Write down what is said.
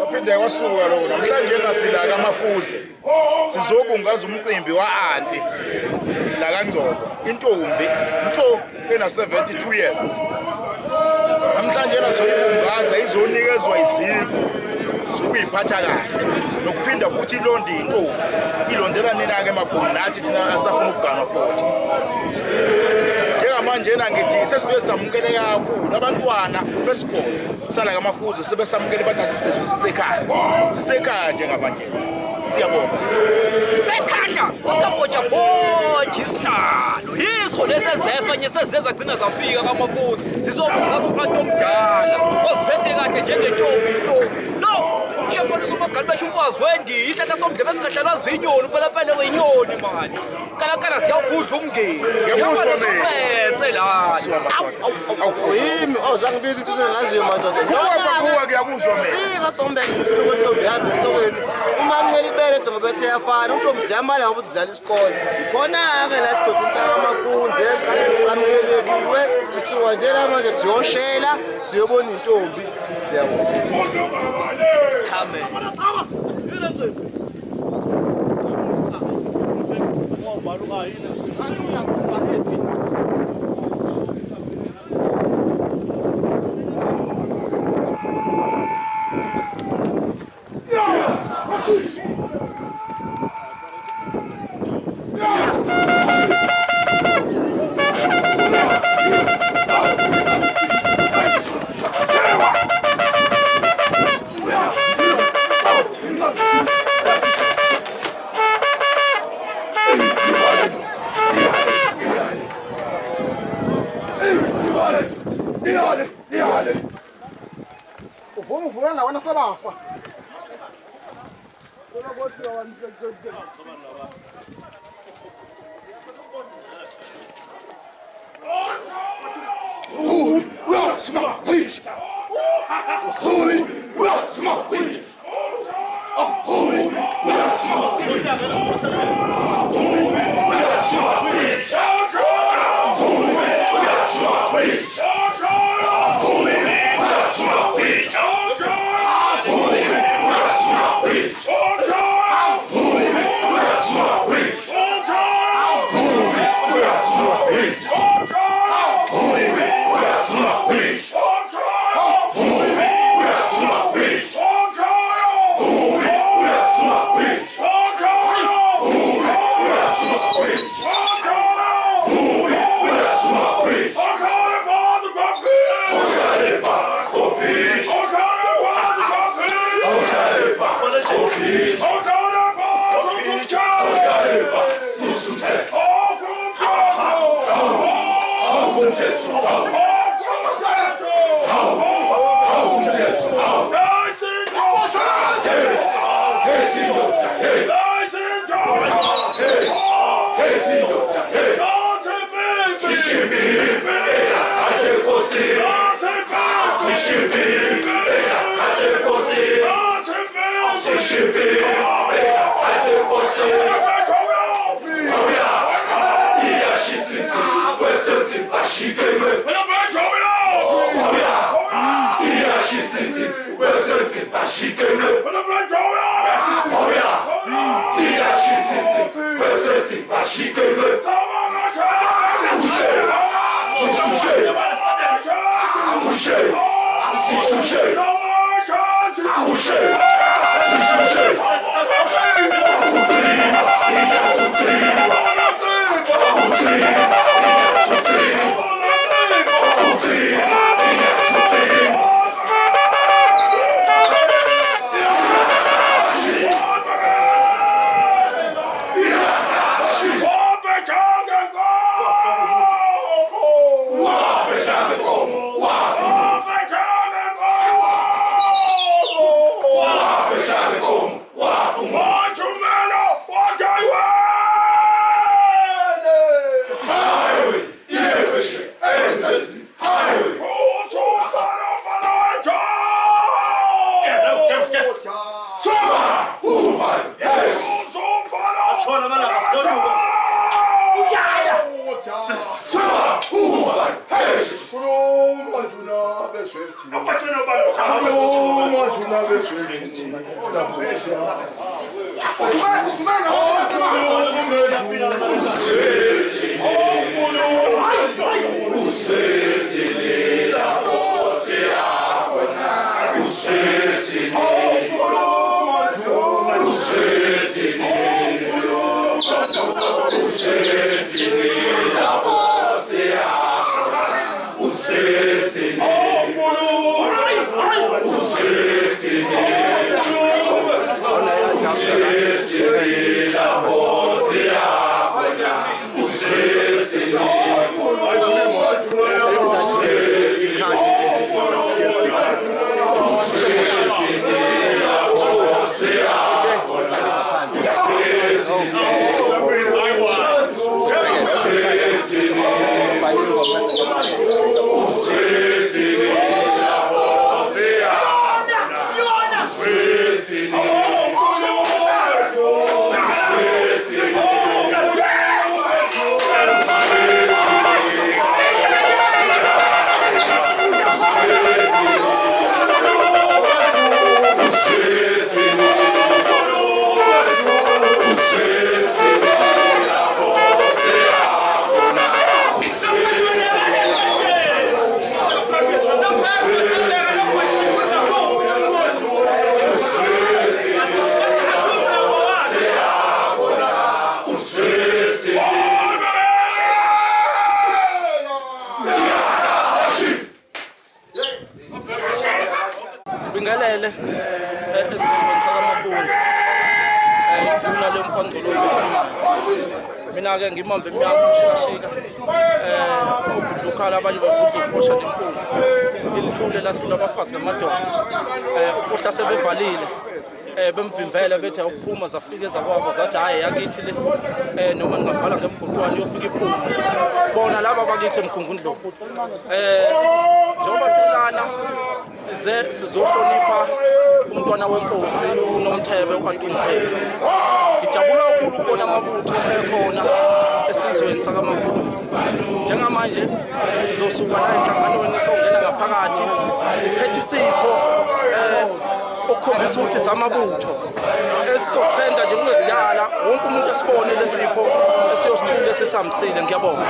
Waphinde wasuka lo namhlanje nasila kaMafuze. Sizobungaza umcimbi wa-anti la kaNgcobo. Intombi, ena 72 years. Namhlanje nasoyibungaza izonikezwa iziqu zokuyiphatha kahle nokuphinda futhi ilonde intombi. Ilondela nina ke emabhoni nathi thina asafuna ukugana futhi. Njengamanje ngithi sesibuye samukele kakhulu abantwana besikole sala kaMafuze sebesamukele bathi sisekhaya njengamanje. Siyabonga. Sekhaya usikabhoja bojistalo. Yiso lesezefa nyesezeza gcina zafika kaMafuze. Sizobungaza umuntu omdala. Wasiphethe kahle njengentombi. No, umshefona somagali basho umfazi wendi ihlahla somdlebe esingadlalwa zinyoni phela wenyoni manje. Kala siyagudla umngeni. Ngiyakuzwa la. Yimi awuzangibiza ukuthi usengaziyo madoda. Kuwa kuyakuzwa mina. Ingasombe ukuthi uNtombi ihambe esokweni. Uma ngcela ibele ntombi bethe yafana uNtombi ziyamala ngoba udlala isikole. Ikhona ke la sigodini sakaMafunze samukelekile sisuka nje la manje siyoshela siyobona intombi siyabona. Amen. Uvula wana sabafa. First Bingelele esizweni sakaMafunzi ifuna le mkhondzolozo mina ke ngimambe emnyaka ushikashika ukukhala abanye bavudla ifosha nemfundo ilithule lahlula abafazi namadoda ifosha sebevalile bemvimbela bethe ukuphuma zafika ezakwabo zathi hayi yakithi le noma ningavala ngemgoqwane yofika iphuma bona laba bakithi emkhungundlo njengoba silana sizohlonipha umntwana wenkosi uNomthebe kwaNtumphelo ngijabula kakhulu ukubona amabutho ekhona esizweni sakaMafunzi njengamanje sizosuka la enhlanganweni songena ngaphakathi siphethe isipho ukukhombisa ukuthi samabutho esizotrenda nje kungekudala wonke umuntu asibone lesipho esiyosithula esisambisile ngiyabonga